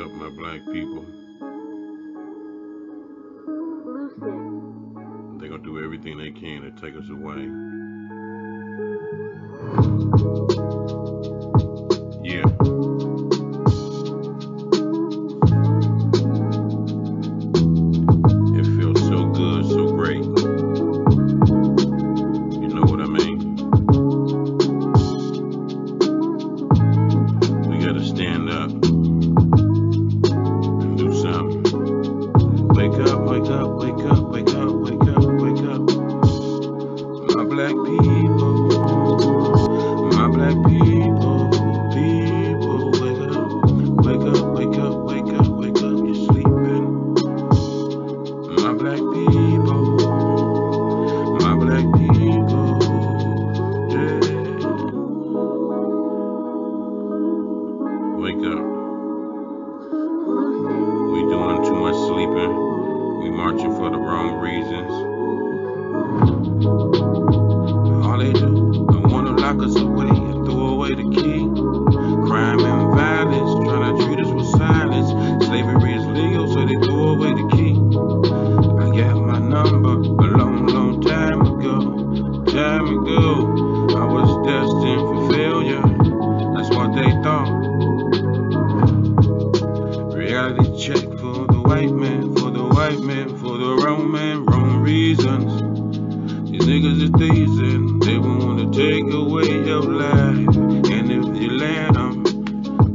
up, my black people. They're gonna do everything they can to take us away. Yeah. It feels so good, so great. You know what I mean? We gotta stand up and do something. Wake up, wake up, wake up, wake up, wake up, wake up. My black people, my black people, people, wake up, wake up, wake up, wake up, wake up, you're sleeping. My black people, my black people, yeah. Wake up. We doing too much sleeping. We marching for the wrong reasons. All they do, they wanna lock us away and throw away the key. Crime and violence, trying to treat us with silence. Slavery is legal, so they throw away the key. I got my number a long, long time ago. Time ago, I was destined for failure. That's what they thought. Reality check for the white man, for the white man, for the wrong man, wrong reasons. These niggas is teasing, they want to take away your life. And if you let them,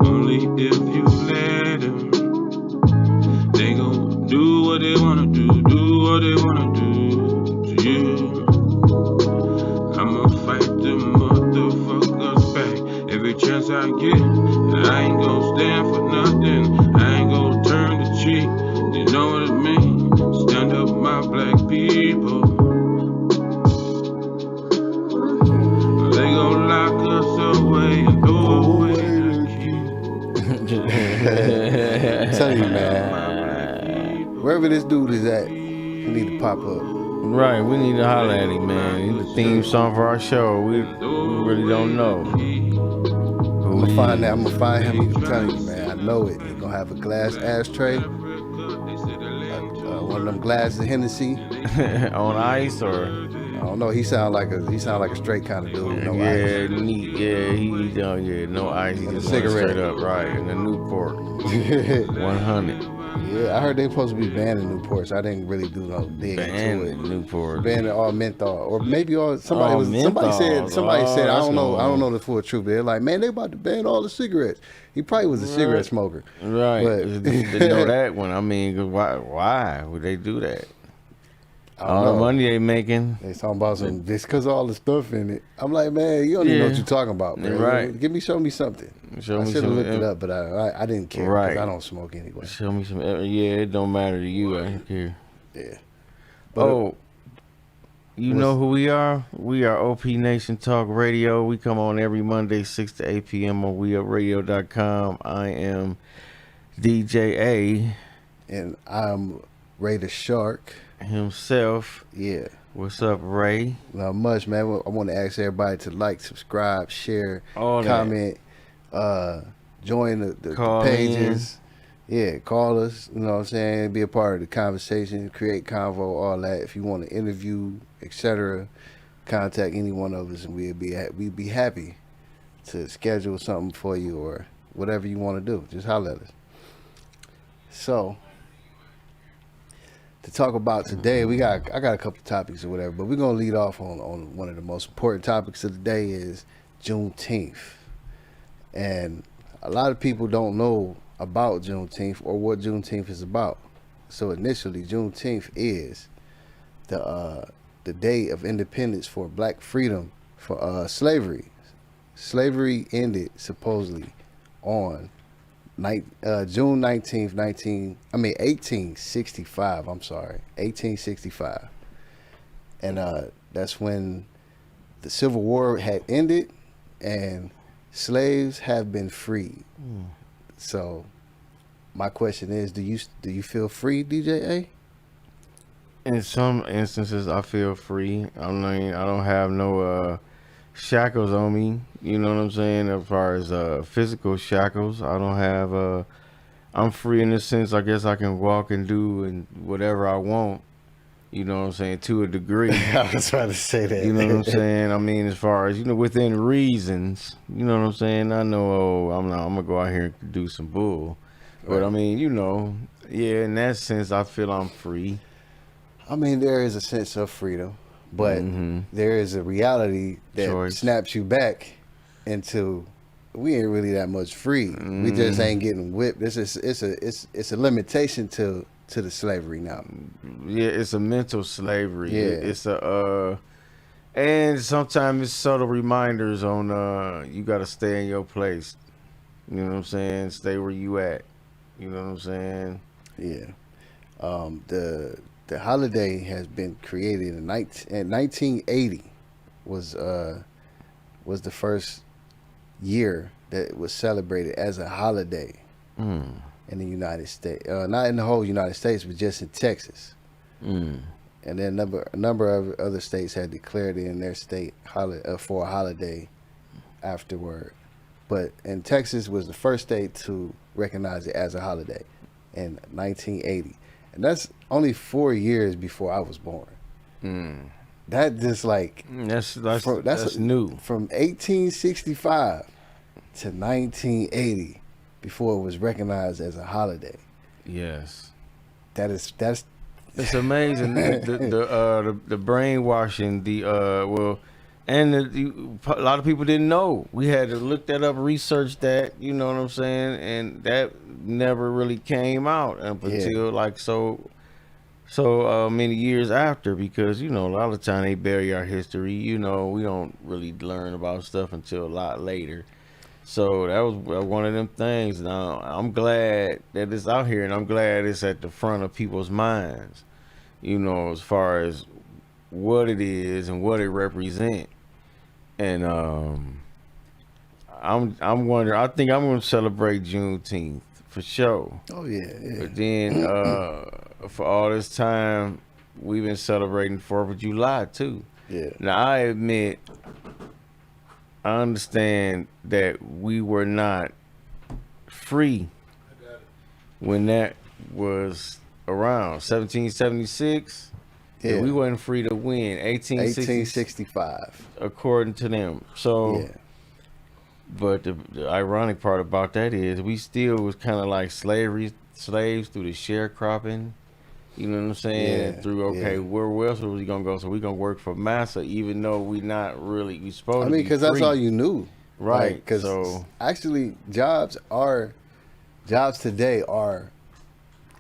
only if you let them, they gon' do what they wanna do what they wanna do to you. I'ma fight them motherfuckers back every chance I get. And I ain't gon' stand for nothing, I ain't gon' turn the cheek. You know what I mean? Stand up, my black people. They gon' lock us away and throw away the key. I'm telling you, man. Wherever this dude is at, he need to pop up. Right, we need to holler at him, man. He's the theme song for our show. We really don't know. I'm gonna find that. I'm gonna find him. I'm telling you, man. I know it. He's gonna have a glass ashtray, one of them glasses of Hennessy. On ice or I don't know. He sound like a straight kind of dude. No ice. No ice. He And a just cigarette. straight up, right? And a Newport 100. Yeah, I heard they supposed to be banning Newports. I didn't really do no dig into it. Banning Newport. Banning all menthol, or maybe all somebody All was somebody menthol. said I that's don't know normal. the full truth. They're like, man, they about to ban all the cigarettes. He probably was a cigarette smoker. Right. But- They know that one. I mean, why would they do that? I don't All know. the money they making. They talking about some this because all the stuff in it. I'm like, man, you don't even know what Yeah. you're talking about, bro. Right. Show me something. Show I me should have some- looked it up, but I didn't care Right. because I don't smoke anyway. Show me some. Yeah, it don't matter to you. I don't care. Yeah. Oh, you know who we are? We are OPNation Talk Radio. We come on every Monday, 6 to 8 p.m. on WeUpRadio.com. I am DJ A And I'm Ray the Shark. himself. Yeah. What's up, Ray? Not much, man. I want to ask everybody to like, subscribe, share, All that. comment, join the Call pages. Yeah, call us. You know what I'm saying? Be a part of the conversation, create convo, all that. If you want to interview, etc., contact any one of us, and we'd be happy to schedule something for you or whatever you want to do. Just holler at us. So, to talk about today, I got a couple topics or whatever, but we're gonna lead off on one of the most important topics of the day is Juneteenth, and a lot of people don't know about Juneteenth or what Juneteenth is about. So initially, Juneteenth is the day of independence for Black freedom for slavery. Slavery ended supposedly on June 19th, 1865. I'm sorry, 1865, and that's when the Civil War had ended, and slaves have been freed. So, my question is, do you feel free, DJ A? In some instances, I feel free. I mean, I don't have no shackles on me. You know what I'm saying? As far as physical shackles, I don't have. I'm free in the sense I guess I can walk and do and whatever I want. You know what I'm saying, to a degree. I was about to say that. You know what I'm saying? I mean, as far as, within reasons, you know what I'm saying? I know, I'm gonna go out here and do some bull. But Right. I mean, yeah, in that sense, I feel I'm free. I mean, there is a sense of freedom, but there is a reality that Choice. snaps you back into we ain't really that much free. We just ain't getting whipped. It's a limitation to the slavery now. Yeah, it's a mental slavery. Yeah. It's and sometimes it's subtle reminders on you got to stay in your place. You know what I'm saying? Stay where you at. You know what I'm saying? Yeah. The holiday has been created in 1980 was the first year that it was celebrated as a holiday in the United States. Not in the whole United States, but just in Texas. And then a number of other states had declared it in their state for a holiday afterward. But in Texas was the first state to recognize it as a holiday in 1980. And that's only 4 years before I was born. That just like That's that's new. From 1865 to 1980 before it was recognized as a holiday. Yes. That's It's amazing the brainwashing, and a lot of people didn't know. We had to look that up, research that. You know what I'm saying, and that never really came out up until like so many years after, because a lot of time they bury our history. We don't really learn about stuff until a lot later. So that was one of them things. Now I'm glad that it's out here, and I'm glad it's at the front of people's minds. As far as what it is and what it represents. And I'm wondering. I think I'm going to celebrate Juneteenth for sure. Oh yeah. But then for all this time, we've been celebrating 4th of July too. Yeah. Now I admit, I understand that we were not free when that was around 1776. Yeah. We wasn't free to win 1865. according to them. So, Yeah. but the ironic part about that is we still was kind of like slaves through the sharecropping. You know what I'm saying? Yeah, Through where else was we gonna go? So we gonna work for massa, even though we supposed. I mean, because that's all you knew, right? Because So actually, jobs today are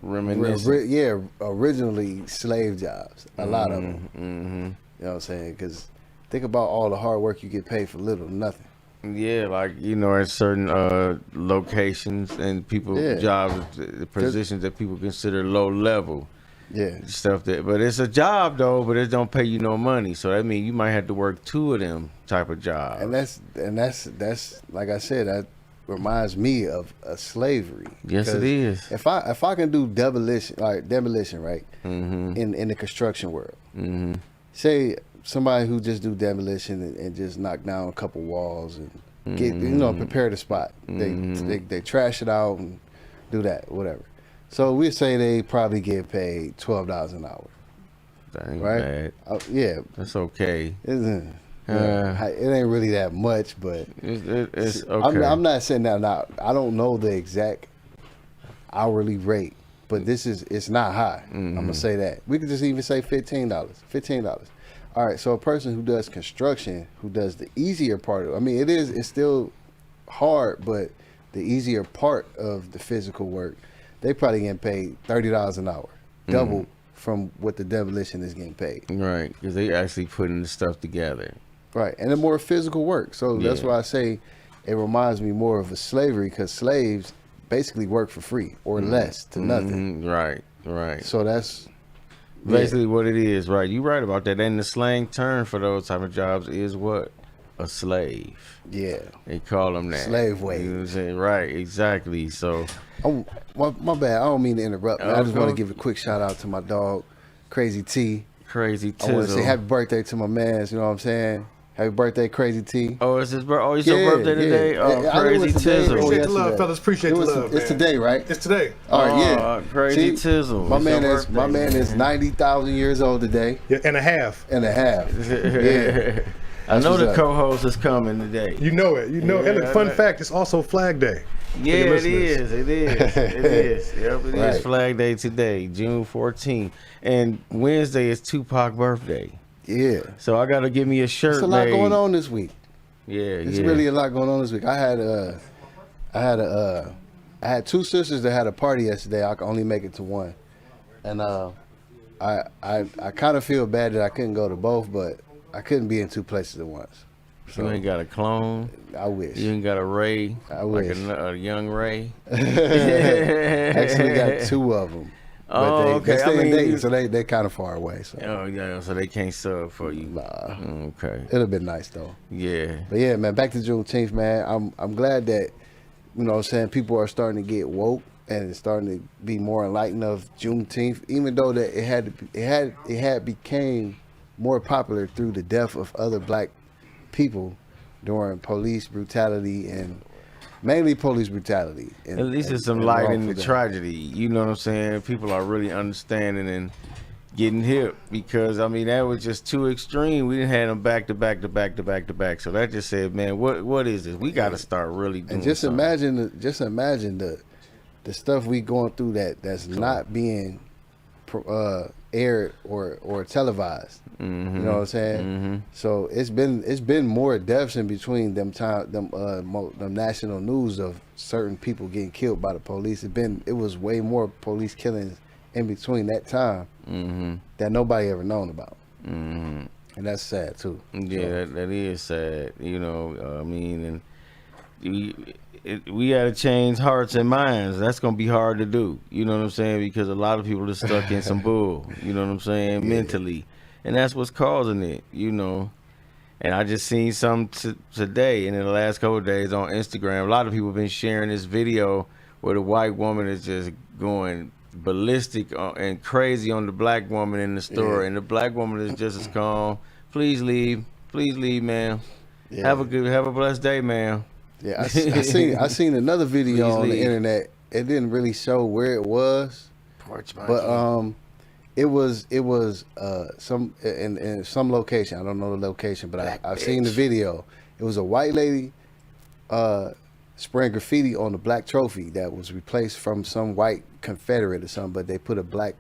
reminiscent. originally slave jobs. A lot of them. Mm-hmm. You know what I'm saying? Because think about all the hard work you get paid for little, nothing. Yeah, like at certain locations and jobs, the positions that people consider low level. Yeah. Stuff but it's a job though, but it don't pay you no money. So that means you might have to work 2 of them type of jobs. And that's like I said, that reminds me of a slavery. Yes, it is. If I can do demolition, right, Mm-hmm. in the construction world, Mm-hmm. say somebody who just do demolition and just knock down a couple walls and get prepare the spot. They trash it out and do that, whatever. So we say they probably get paid $12 an hour. That ain't right? bad. Yeah, That's okay. it ain't really that much, but It's okay. I'm not saying that now. I don't know the exact hourly rate, but it's not high. I'm gonna say that. We could just even say $15. All right, so a person who does construction, who does the easier part it's still hard, but the easier part of the physical work, they probably getting paid $30 an hour, double from what the demolition is getting paid. Right, because they actually putting the stuff together. Right, and the more physical work. So that's why I say it reminds me more of a slavery, because slaves basically work for free or less to nothing. Right. So that's basically what it is, right? You're right about that. And the slang term for those type of jobs is what? A slave. Yeah. They call them that. Slave wage. You know what I'm saying? Right, exactly. So my bad. I don't mean to interrupt. I just want to give a quick shout out to my dog, Crazy T. Crazy I want to say Tizzle. happy birthday to my mans. You know what I'm saying? Happy birthday, Crazy T. Oh, it's his birthday. Oh, it's your birthday today. I Oh, know Crazy it's today or Tizzle. Appreciate the love, yesterday. fellas. Appreciate the love, It's man. today, right? It's today. All right, yeah. Crazy See, Tizzle. My It's man your is birthday, 90,000 years old today Yeah, and a half. and a half. Yeah. I know what's the up. co-host is coming today. You know it. You know. Yeah, and a I fun know. fact, it's also Flag Day. Yeah, your it is. It is. It is. Yep, it Right. is Flag Day today, June 14th. And Wednesday is Tupac birthday. Yeah. So I got to give me a shirt There's a lot made. going on this week. Yeah, It's yeah. really a lot going on this week. I had two sisters that had a party yesterday. I could only make it to one, and I kind of feel bad that I couldn't go to both, but I couldn't be in two places at once. So You ain't got a clone. I wish. You ain't got a Ray. I like wish. a young Ray. Actually got two of them. Oh, they okay. stay I in mean, Dayton, you- so they're kind of far away. So Oh yeah, so they can't sub for you. nah, Okay. it'll be nice though. Yeah. But yeah, man, back to Juneteenth, man. I'm glad that, you know what I'm saying, people are starting to get woke and it's starting to be more enlightened of Juneteenth, even though that it had became more popular through the death of other black people during police brutality and mainly police brutality. And, At least there's some and light in wrongful the death. tragedy. You know what I'm saying? People are really understanding and getting hip because I mean that was just too extreme. We didn't have them back to back to back to back to back. So that just said, man, what is this? We got to start really doing. And just something. imagine the stuff we going through that's not being aired or televised. Mm-hmm. You know what I'm saying? Mm-hmm. So it's been more deaths in between them national news of certain people getting killed by the police. It was way more police killings in between that time Mm-hmm. that nobody ever known about, Mm-hmm. and that's sad too. Yeah, that is sad. You know, I mean, and we got to change hearts and minds. That's gonna be hard to do. You know what I'm saying? Because a lot of people are stuck in some bull. You know what I'm saying? Yeah. Mentally, and that's what's causing it. You know. And I just seen some today, and in the last couple of days on Instagram, a lot of people have been sharing this video where the white woman is just going ballistic and crazy on the black woman in the store, Yeah. and the black woman is just as calm. Please leave, ma'am. Yeah. Have a blessed day, ma'am. Yeah, I seen another video Please on the leave. internet. It didn't really show where it was, Porch but it was some in some location. I don't know the location, but Black I've seen the bitch. video. It was a white lady spraying graffiti on the black trophy that was replaced from some white Confederate or something, but they put a black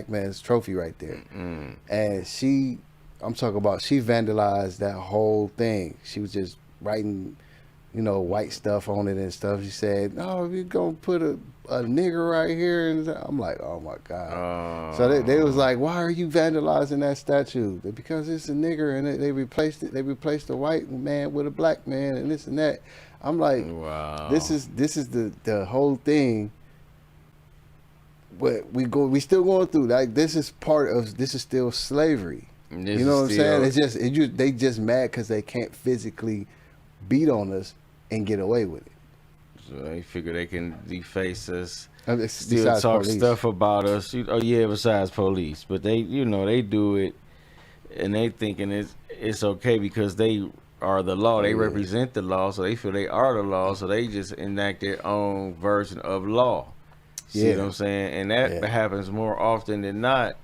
man's trophy right there. Mm. And I'm talking about, she vandalized that whole thing. She was just writing, you know, white stuff on it and stuff. She said, "No, we're gonna put a nigger right here." And I'm like, oh my God. So they was like, "Why are you vandalizing that statue?" Because it's a nigger, and they replaced it. They replaced the white man with a black man, and this and that. I'm like, Wow. this is the whole thing. What we still going through. Like, this is still slavery. This You know what I'm is saying? still- They just mad because they can't physically beat on us and get away with it. So they figure they can deface us. Still Besides talk police. stuff about us. Oh yeah, besides police, but they, you know, they do it, and they thinking it's okay because they are the law. They Yeah. represent the law, so they feel they are the law. So they just enact their own version of law. See Yeah. what I'm saying? And that Yeah. happens more often than not.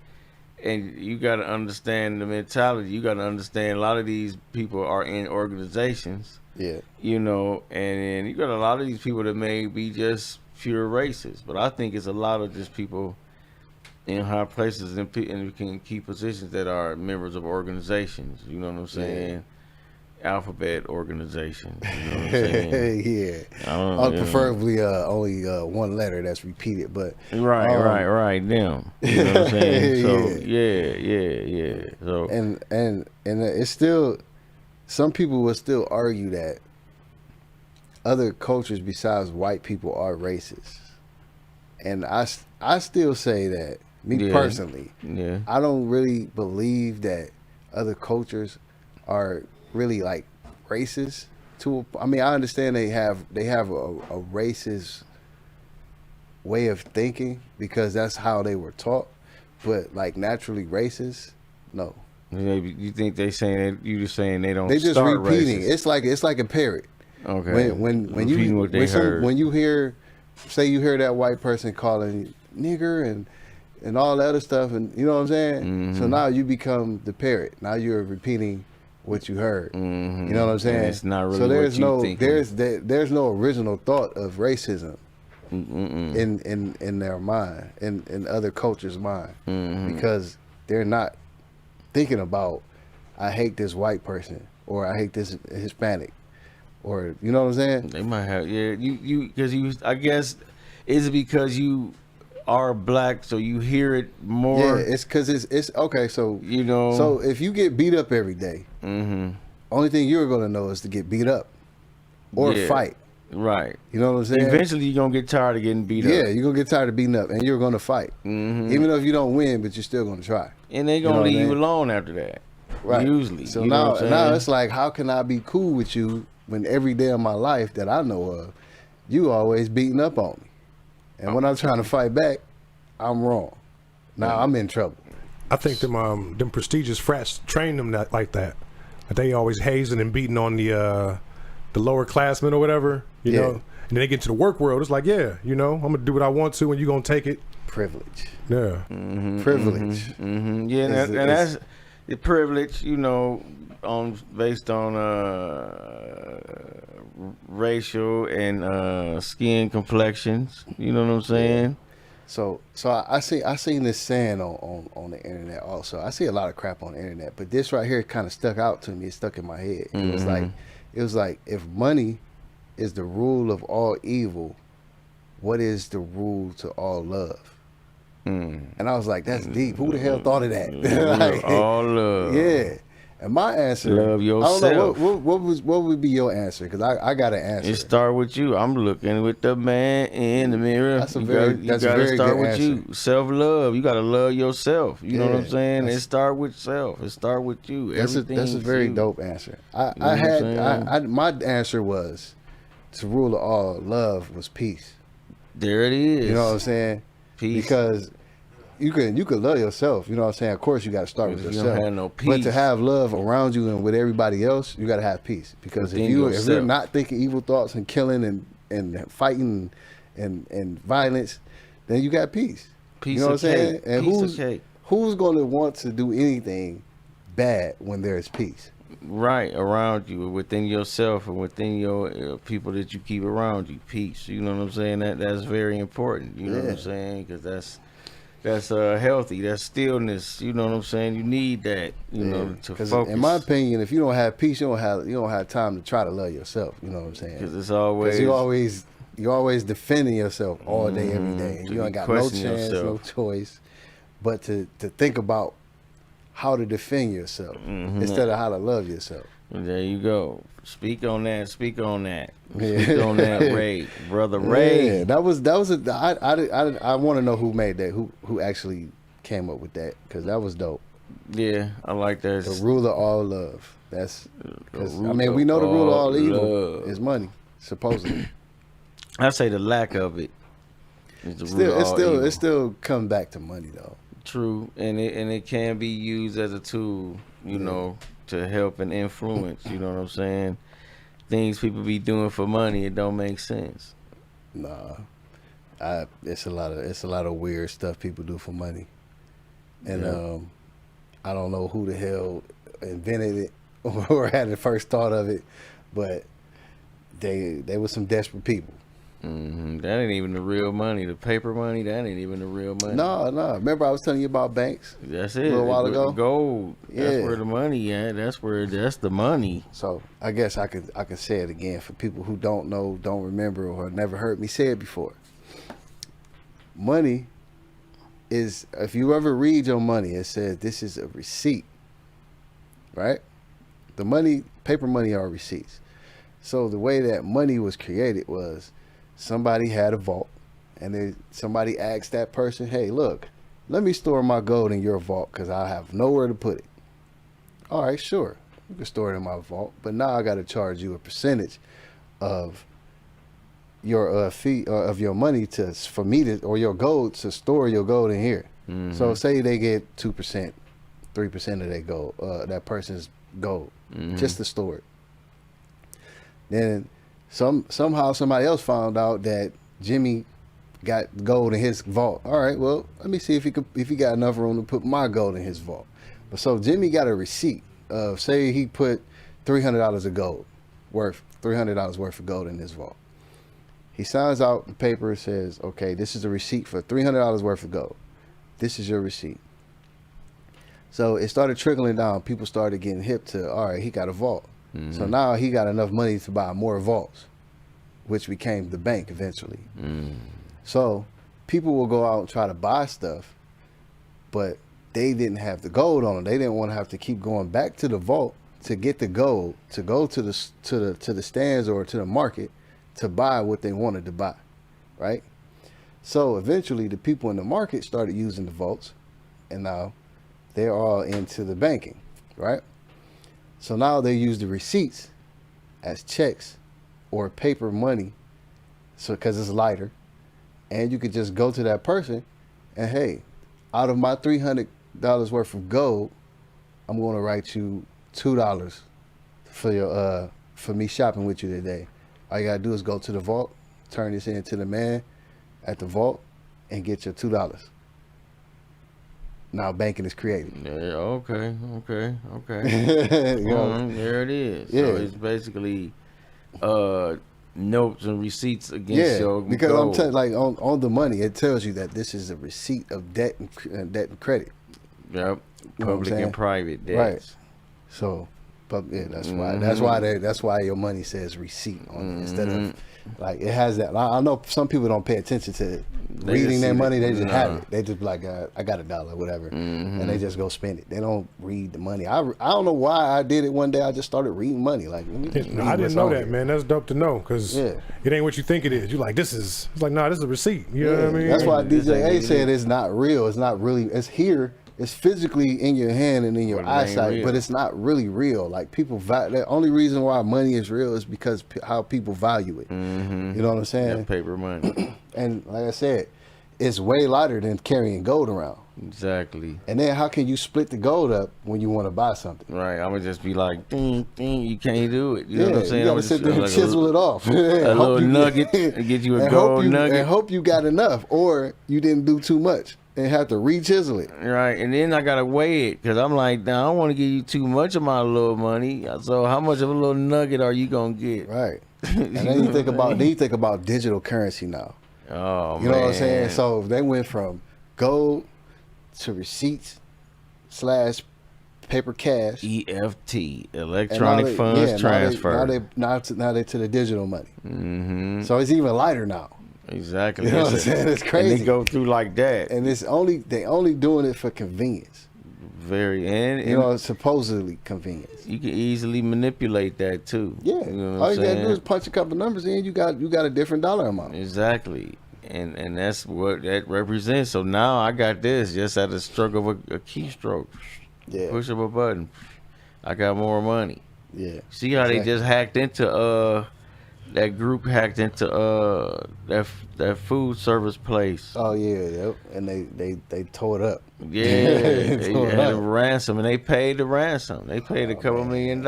And you got to understand the mentality. You got to understand a lot of these people are in organizations. Yeah. You know, and you got a lot of these people that may be just pure racists, but I think it's a lot of just people in high places and in key positions that are members of organizations. You know what I'm saying? Alphabet organizations. You know what I'm saying? Yeah. I don't know, Preferably only one letter that's repeated, but Right. Them. You know what I'm saying? So Yeah. yeah. So and it's still, some people will still argue that other cultures besides white people are racist, and I still say that, me Yeah. personally, yeah. I don't really believe that other cultures are really like racist. I mean, I understand they have a racist way of thinking because that's how they were taught, but like naturally racist, no. You think they saying you just saying they don't? They just start repeating. racist. It's like a parrot. Okay. When Repeating you what they heard. when you hear, say you hear that white person calling nigger and all that other stuff, and you know what I'm saying. Mm-hmm. So now you become the parrot. Now you're repeating what you heard. Mm-hmm. You know what I'm saying? And it's not really so there's what you no thinking. there's no original thought of racism Mm-mm. in their mind, in other cultures' mind, Mm-hmm. because they're not thinking about I hate this white person or I hate this Hispanic or you know what I'm saying? They might have you because you I guess is it because you are black so you hear it more? Yeah, it's because it's okay. So You know. so if you get beat up every day, Mm-hmm. only thing you're gonna know is to get beat up or Yeah. fight. Right. You know what I'm saying? Eventually you're gonna get tired of getting beat Yeah, up. you're gonna get tired of beating up, and you're gonna fight, Mm-hmm. even though if you don't win, but you're still gonna try. And they You know gonna what I leave you mean? alone after that. Right. Usually. So you know now what I'm now saying? it's like, how can I be cool with you when every day of my life that I know of, you always beating up on me, and when I'm trying to fight back, I'm wrong. Now I'm in trouble. I think them prestigious frats train them like that. That they always hazing and beating on the lower classmen or whatever, you Yeah. know. And then they get to the work world. It's like, yeah, you know, I'm gonna do what I want to, and you gonna take it. Privilege. Yeah. Privilege. Mm-hmm. Yeah, Is- and is- that's the privilege, you know, based on racial and skin complexions. You know what I'm saying? So I seen this saying on the internet also. I see a lot of crap on the internet, but this right here kind of stuck out to me. It stuck in my head. It was like if money is the rule of all evil, what is the rule to all love? And I was like, that's deep. Who the hell thought of that? Like, All love. yeah. And my answer, Love I don't know yourself. what would be your answer, because I got an answer. It start with you. I'm looking with the man in the mirror. That's a you very- gotta, that's a you gotta very start good with answer. you. Self love. You gotta love yourself. You know what I'm Yeah, saying? It that's- start with self. It start with you. That's a Everything's very you. dope answer. know what I'm saying? My answer was to rule of all love was peace. There it is. You know what I'm saying? Peace. Because you can love yourself. You know what I'm saying? Of course, you got to start with If you yourself. don't have no But peace. to have love around you and with everybody else, you got to have peace. Because Within if you're yourself. not thinking evil thoughts and killing and fighting and violence, then you got peace. Piece you know of what I'm saying? cake. And Piece of cake. who's going to want to do anything bad when there's peace? Right around you, within yourself, and within your people that you keep around you. Peace. You know what I'm saying? That's very important. You know what I'm Yeah. saying? Because that's healthy. That's stillness. You know what I'm saying? You need that. You know to 'Cause focus. in my opinion, if you don't have peace, you don't have time to try to love yourself. You know what I'm saying? Because it's Because always you always defending yourself all day, every day. And So you you ain't got no question chance, no yourself. choice, but to think about how to defend yourself instead of how to love yourself. There you go. Speak on that. Speak on that. Yeah. Speak on that, Ray, brother Ray. Yeah, that was I want to know who made that, who actually came up with that, because that was dope. Yeah, I like that. The rule of all love. That's because The I mean root we of know the rule of all all evil love. is money, supposedly. I say the lack of it is the root of all evil. It still come back to money though. True, and it can be used as a tool, you know, to help and influence. You know what I'm saying? Things people be doing for money, it don't make sense. Nah, it's a lot of weird stuff people do for money, and Yeah. I don't know who the hell invented it or had the first thought of it, but they were some desperate people. That ain't even the real money. The paper money, that ain't even the real money. No. Remember I was telling you about banks? That's it. A little while The ago? gold. Yeah. That's where the money at. That's the money. So I guess I could say it again for people who don't know, don't remember, or never heard me say it before. Money is, if you ever read your money, it says this is a receipt, right? The money, paper money are receipts. So the way that money was created was somebody had a vault, and then somebody asked that person, hey, look, let me store my gold in your vault because I have nowhere to put it. All right, sure. You can store it in my vault, but now I got to charge you a percentage of your fee of your money for me to, or your gold, to store your gold in here. So say they get 2%, 3% of their gold, that person's gold, just to store it. Then somehow somebody else found out that Jimmy got gold in his vault. All right, well, let me see if he got enough room to put my gold in his vault. But so Jimmy got a receipt of, say he put $300 of gold $300 worth of gold in his vault. He signs out the paper, says, okay, this is a receipt for $300 worth of gold. This is your receipt. So it started trickling down. People started getting hip to, all right, he got a vault. So now he got enough money to buy more vaults, which became the bank eventually. So people will go out and try to buy stuff, but they didn't have the gold on them. They didn't want to have to keep going back to the vault to get the gold, to go to the stands or to the market to buy what they wanted to buy, right? So eventually the people in the market started using the vaults, and now they're all into the banking, right? So now they use the receipts as checks or paper money, so because it's lighter, and you could just go to that person and, hey, out of my $300 worth of gold, I'm going to write you $2 for your for me shopping with you today. All you gotta do is go to the vault, turn this in to the man at the vault, and get your $2. Now banking is created. Yeah, okay. You know? There it is. Yeah. So it's basically notes and receipts against your because gold. I'm telling, like on the money, it tells you that this is a receipt of debt and credit. Yep. You know what I'm Public saying? and private debts. Right. So, but yeah, that's why your money says receipt on it instead of, like, it has that. I know some people don't pay attention to They reading just their see money. They it. just No. have it. They just be like, I got $1, whatever, and they just go spend it. They don't read the money. I don't know why I did it one day. I just started reading money. Like, let me just read I didn't what's know on that, here. man. That's dope to know, because it ain't what you think it is. You're like, this is, it's like, nah, this is a receipt. You know what I mean? That's why This DJ A ain't said it's not real. It's not really. It's here. It's physically in your hand and in your But it ain't eyesight, real. but it's not really real. Like, people, the only reason why money is real is because how people value it. You know what I'm saying? That paper money. And like I said, it's way lighter than carrying gold around. Exactly. And then how can you split the gold up when you want to buy something? Right. I'm gonna just be like, ding, ding, you can't do it. You know what I'm saying? You gotta I'ma sit just there and like chisel it off. a little nugget and get you a and gold hope you, nugget. And hope you got enough, or you didn't do too much and have to re-chisel it. Right, and then I gotta weigh it because I'm like, nah, I don't want to give you too much of my little money. So how much of a little nugget are you gonna get? Right. And then you think about digital currency now. Oh, You know what I'm saying? So they went from gold to receipts / paper cash. EFT, And electronic now funds transfer. Now they to the digital money. So it's even lighter now. Exactly. You know what I'm saying? It's And crazy. they go through like that. And they only doing it for convenience. And You know, supposedly convenience. you can easily manipulate that too. Yeah. You know All what you I'm gotta do saying? is punch a couple numbers in. You got a different dollar amount. Exactly. And that's what that represents. So now I got this just at the stroke of a keystroke. Yeah. Push of a button. I got more money. Yeah. See how they just hacked into that group hacked into that food service place. Oh yeah, yep. And they tore it up. Yeah, They they tore it had a up. ransom and they paid the ransom. They paid a couple $1 million.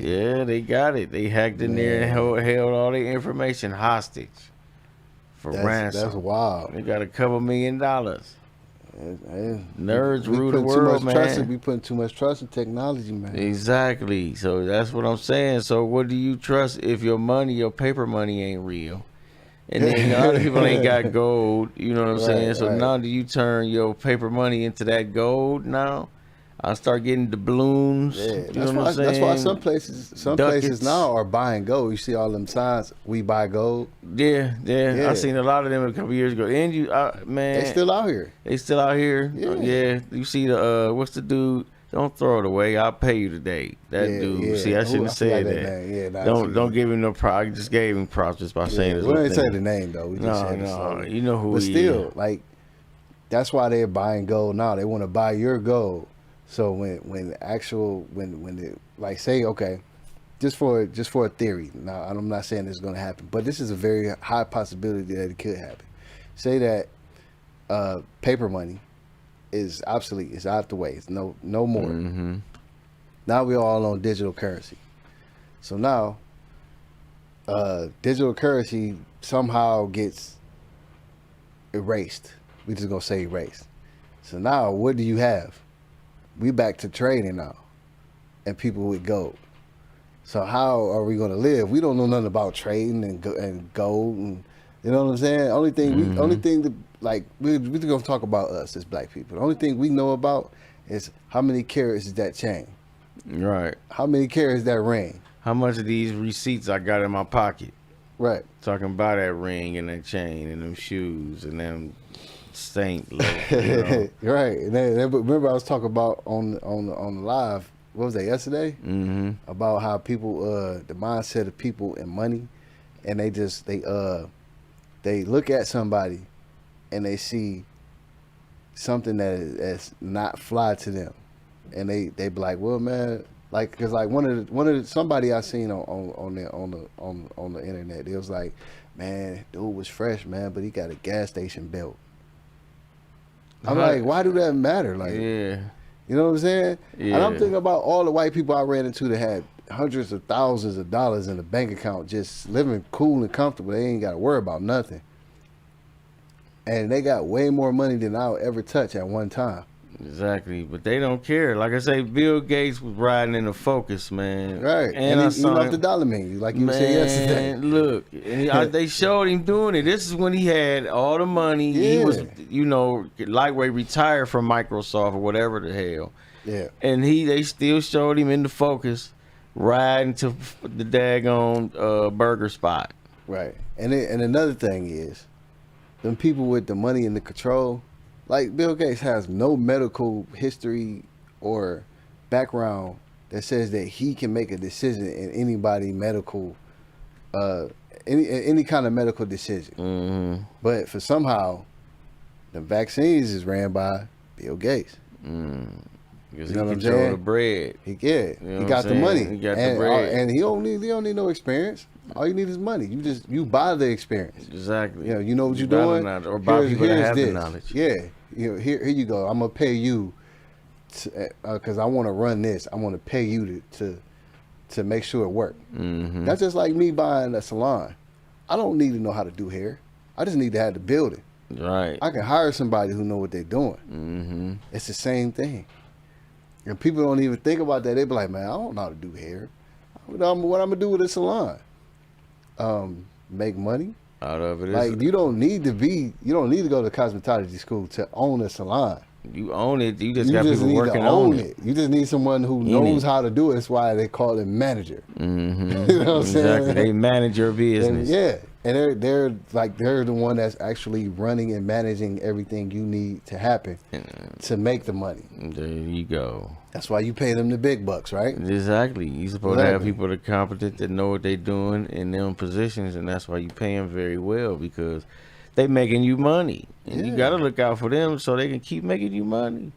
Yeah, they got it. They hacked in there and held all their information hostage for ransom. That's wild. They got a couple $1 million. Nerds We rule the put too world, much trust man. We putting too much trust in technology, man. Exactly. So that's what I'm saying. So what do you trust if your money, your paper money ain't real? And then a lot of people ain't got gold, you know what I'm saying? So now do you turn your paper money into that gold now? I start getting doubloons. Yeah, You that's know what I'm saying? that's why some places Ducats. now are buying gold. You see all them signs, we buy gold. Yeah. Yeah. I seen a lot of them a couple years ago. And man, They still out here. They still out here. Yeah. Yeah. You see the what's the dude? Don't throw it away. I'll pay you today. That Yeah, dude. yeah. See, I Who- shouldn't I say forgot that. that name. Yeah, nah, Don't give him no props. I just gave him props just by saying his We little didn't say thing. the name though. We just said No. it. You know who But he still, is. like, that's why they're buying gold now. They want to buy your gold. So when they, like, say, okay, just for a theory. Now I'm not saying this is going to happen, but this is a very high possibility that it could happen. Say that paper money is obsolete. It's out the way. It's no more. Mm-hmm. Now we're all on digital currency. So now, digital currency somehow gets erased. We just gonna say erased. So now, what do you have? We back to trading now, and people with gold. So how are we gonna live? We don't know nothing about trading and gold, and you know what I'm saying. Only thing that like we're gonna talk about us as black people. The only thing we know about is how many carats is that chain, Right. how many carats is that ring, How much of these receipts I got in my pocket? right? Talking about that ring and that chain and them shoes and them Saint loaf, you know? Right. And then, remember I was talking about on the live. What was that, yesterday? Mm-hmm. About how people, the mindset of people and money, and they look at somebody and they see something that's not fly to them, and they be like, well, man, like, cause like one of somebody I seen on the internet, it was like, man, dude was fresh, man, but he got a gas station belt. I'm like, why do that matter? Like, Yeah. you know what I'm saying? Yeah. And I'm thinking about all the white people I ran into that had hundreds of thousands of dollars in the bank account, just living cool and comfortable. They ain't got to worry about nothing. And they got way more money than I'll ever touch at one time. Exactly, but they don't care. Like I say, Bill Gates was riding in the Focus, man. Right. And I he saw off him, the dollar menu, like you man, said yesterday. Look, and they showed him doing it. This is when he had all the money. He Yeah. was, lightweight retired from Microsoft or whatever the hell. Yeah. And they still showed him in the Focus riding to the daggone burger spot. Right. And another thing is, them people with the money and the control, like Bill Gates has no medical history or background that says that he can make a decision in anybody medical, any kind of medical decision. Mm-hmm. But for somehow, the vaccines is ran by Bill Gates. Because You know he what I'm control saying? the bread. He You know he what got I'm the saying? money. He got the and, bread. and he don't need no experience. All you need is money. You buy the experience. Exactly. You know what you're Buy the doing. knowledge, or buy people that have the knowledge. Yeah, here you go. I'm gonna pay you, because I want to run this. I want to pay you to make sure it works. Mm-hmm. That's just like me buying a salon. I don't need to know how to do hair. I just need to have the building. Right. I can hire somebody who know what they're doing. Mm-hmm. It's the same thing. And people don't even think about that. They be like, man, I don't know how to do hair. What I'm gonna do with a salon? Make money. Out of it. Like you don't need to go to cosmetology school to own a salon. You own it. You just You got just people need working to own on it. You just need someone who In knows it. how to do it. That's why they call it manager. Mm-hmm. You know what I'm Exactly. saying? They manage your And business. yeah, and they're the one that's actually running and managing everything you need to happen to make the money. There you go. That's why you pay them the big bucks, right? Exactly. You're supposed to have Exactly. people that are competent, that know what they're doing in them positions, and that's why you pay them very well, because they making you money, and you Yeah. got to look out for them so they can keep making you money.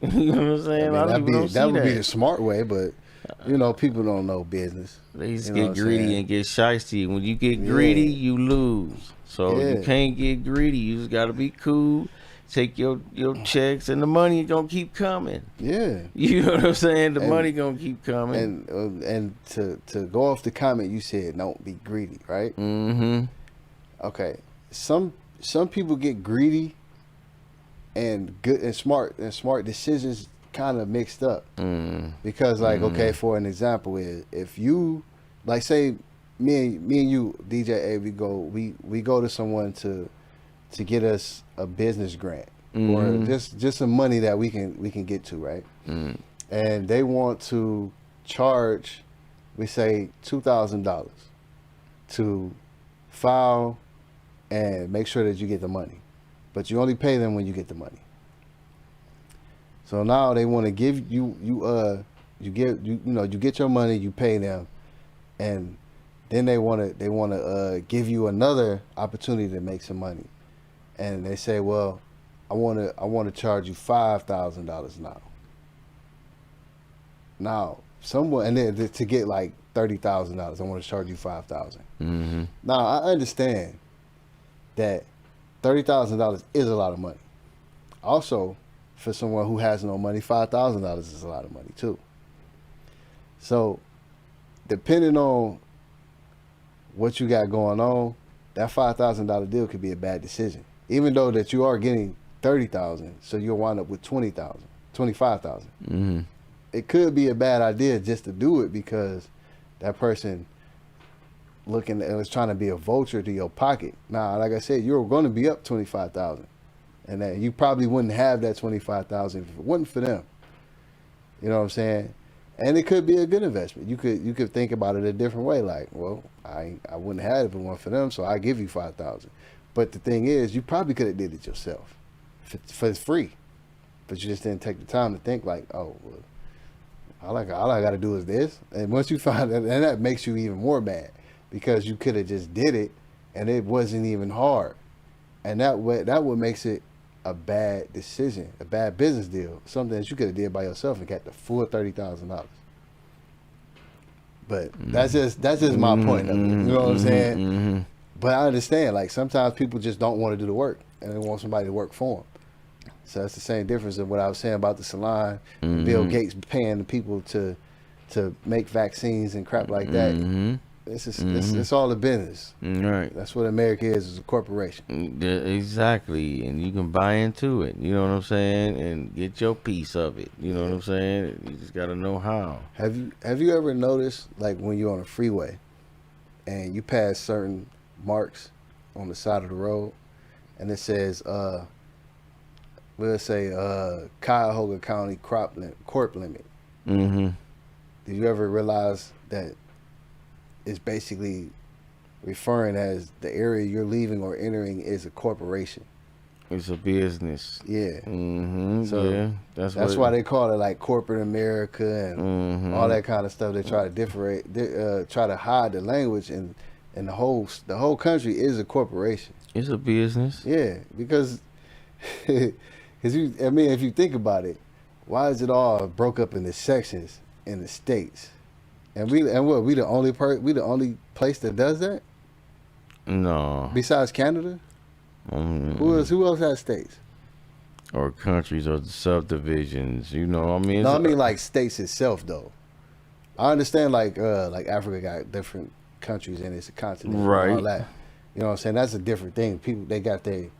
You know what I'm saying? I A lot of mean, people don't that see would be the that. smart way, but people don't know business. They just You know get what I'm greedy saying? and get shysty. When you get greedy, Yeah. you lose. So Yeah. you can't get greedy. You just got to be cool. Take your checks, and the money gonna keep coming. Yeah. You know what I'm saying? The And- money gonna keep coming. And to go off the comment you said, don't be greedy, right? Mm-hmm. Okay. Some people get greedy and good and smart decisions kind of mixed up. Because like, okay, for an example is if you like say me and you, DJ A, we go to someone to get us a business grant or just some money that we can get to, right? And they want to charge, we say $2,000 to file and make sure that you get the money, but you only pay them when you get the money. So now they want to give you get your money, you pay them, and then they want to give you another opportunity to make some money, and they say, well, I want to charge you $5,000 now. Now someone, and then to get like $30,000, I want to charge you $5,000. Now I understand that $30,000 is a lot of money. Also, for someone who has no money, $5,000 is a lot of money too. So, depending on what you got going on, that $5,000 deal could be a bad decision. Even though that you are getting $30,000, so you'll wind up with $20,000, $25,000. Mm-hmm. It could be a bad idea just to do it because that person looking was trying to be a vulture to your pocket. Now, like I said, you're going to be up $25,000, and that you probably wouldn't have that $25,000 if it wasn't for them. You know what I'm saying? And it could be a good investment. You could think about it a different way. Like, well, I wouldn't have it if it wasn't for them, so I give you $5,000. But the thing is, you probably could have did it yourself for free, but you just didn't take the time to think like, oh, well, all I got to do is this. And once you find that, and that makes you even more mad because you could have just did it and it wasn't even hard. And that what makes it a bad decision, a bad business deal, something that you could have did by yourself and got the full $30,000. But that's just my point of it. You know what I'm saying? Mm-hmm. But I understand, like, sometimes people just don't want to do the work and they want somebody to work for them. So that's the same difference of what I was saying about the salon, Bill Gates paying the people to make vaccines and crap like that. It's all a business. Right. That's what America is a corporation. Exactly. And you can buy into it. You know what I'm saying? And get your piece of it. You know what I'm saying? You just got to know how. Have you ever noticed, like, when you're on a freeway and you pass certain marks on the side of the road and it says, we'll say Cuyahoga County Corp Limit. Mm-hmm. Did you ever realize that it's basically referring as the area you're leaving or entering is a corporation? It's a business. Yeah. Mm-hmm. So yeah. that's why they call it like corporate America and all that kind of stuff. They try to try to hide the language, and the whole country is a corporation. It's a business. Yeah, because if you think about it, why is it all broke up into sections in the states? And we the only place that does that? No. Besides Canada? Who else has states? Or countries or subdivisions, you know. I mean, No, I mean like states itself though. I understand like Africa got different countries and it's a continent, right? And all that. You know what I'm saying? That's a different thing. People they got their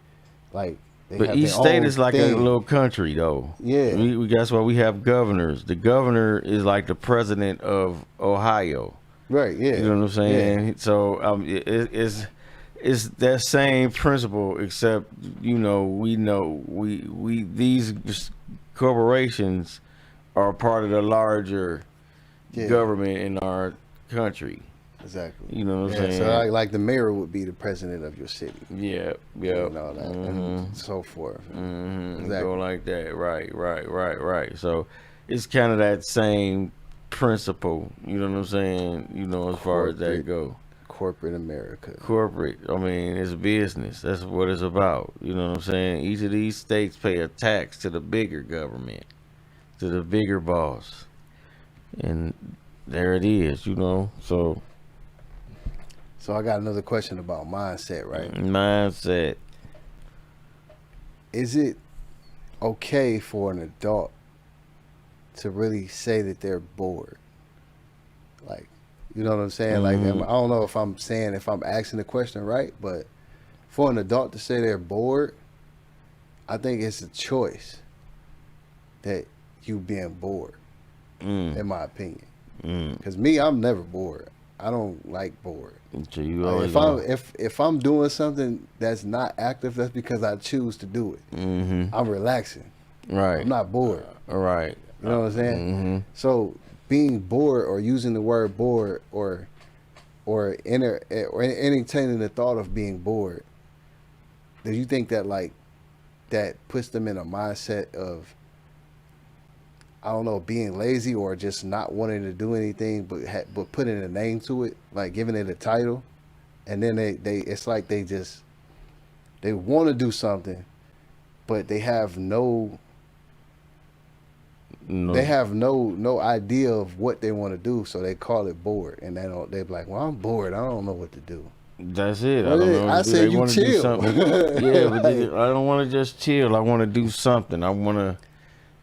like. But each state is like a little country, though. Yeah. That's why we have governors. The governor is like the president of Ohio. Right. Yeah. You know what I'm saying? Yeah. So it's that same principle, except we these corporations are part of the larger government in our country. Exactly. You know what I'm saying? So like the mayor would be the president of your city. Yeah. And all that and so forth. Mm-hmm. Exactly. Go like that. Right. So it's kind of that same principle. You know what I'm saying? As far as that go. Corporate America. Corporate. I mean, it's business. That's what it's about. You know what I'm saying? Each of these states pay a tax to the bigger government, to the bigger boss. And there it is, So I got another question about mindset, right? Mindset. Is it okay for an adult to really say that they're bored? Like, you know what I'm saying? Like, I don't know if I'm asking the question right, but for an adult to say they're bored, I think it's a choice that you being bored, in my opinion. Because me, I'm never bored. I don't like bored. So you if I'm doing something that's not active, that's because I choose to do it. I'm relaxing. Right. I'm not bored. Right. You know what I'm saying? So being bored or using the word bored or entertaining the thought of being bored, do you think that that puts them in a mindset of, I don't know, being lazy or just not wanting to do anything, but putting a name to it, like giving it a title, and then it's like they want to do something, but they have no idea of what they want to do, so they call it bored, and they're like, well, I'm bored, I don't know what to do. That's it. I don't know. I said you chill. Yeah, but I don't want to just chill. I want to do something. I want to.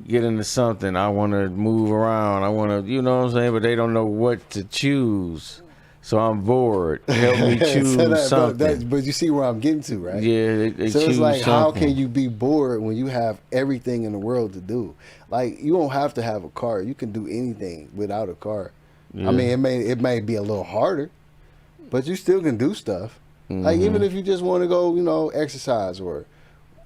get into something. I want to move around. I want to, you know what I'm saying? But they don't know what to choose. So I'm bored. Help me choose something. But you see where I'm getting to, right? Yeah, they so choose it's like, something. how can you be bored when you have everything in the world to do? Like, you don't have to have a car. You can do anything without a car. Yeah. I mean, it may be a little harder, but you still can do stuff. Mm-hmm. Like, even if you just want to go, you know, exercise or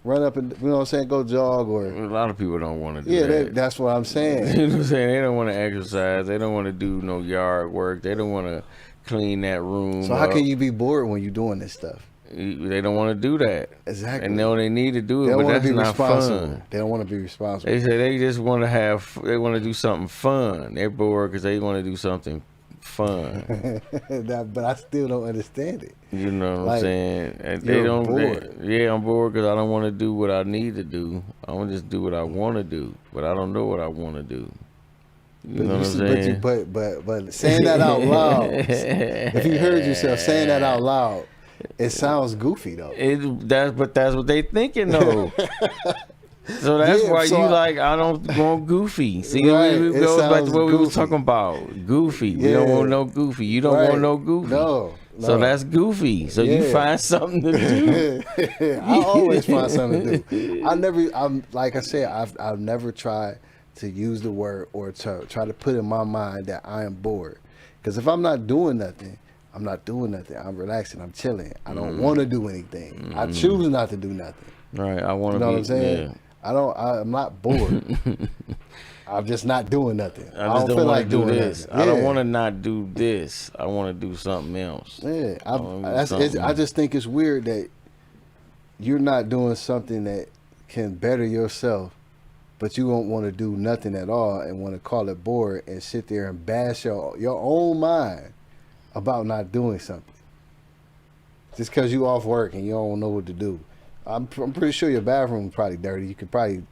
run up and, you know what I'm saying, go jog or... A lot of people don't want to do Yeah, that. that's what I'm saying. You know what I'm saying? They don't want to exercise. They don't want to do no yard work. They don't want to clean that room So how can you be bored when you're doing this stuff? They don't want to do that. Exactly. They know they need to do it, They don't but want that's to be not responsible. fun. They don't want to be responsible. They say they just want to they want to do something fun. They're bored because they want to do something fun. But I still don't understand it. You know what Like, I'm saying? And you're they don't. bored. Yeah, I'm bored because I don't want to do what I need to do. I want to just do what I want to do, but I don't know what I want to do. You know what I'm saying? But saying that out loud, if you heard yourself saying that out loud, it sounds goofy though. But that's what they thinking though. So that's why you like, I don't want goofy. See, Right, it it goes back to sounds what we was goofy. talking about. Goofy. We Yeah. don't want no goofy. You don't Right. want no goofy. No. So that's goofy. So you Yeah. find something to do. I always find something to do. I'm like I said, I've never tried to use the word or to try to put in my mind that I am bored. Because if I'm not doing nothing, I'm not doing nothing. I'm relaxing. I'm chilling. I don't want to do anything. I choose not to do nothing. Right. I want to You know be. what I'm saying? Yeah. I'm not bored. I'm just not doing nothing. I just don't feel want like to do doing this. nothing. I don't Yeah. want to not do this. I want to do something else. Yeah, wanna do something. I just think it's weird that you're not doing something that can better yourself, but you don't want to do nothing at all and want to call it bored and sit there and bash your own mind about not doing something. Just because you off work and you don't know what to do. I'm pretty sure your bathroom is probably dirty. You could probably,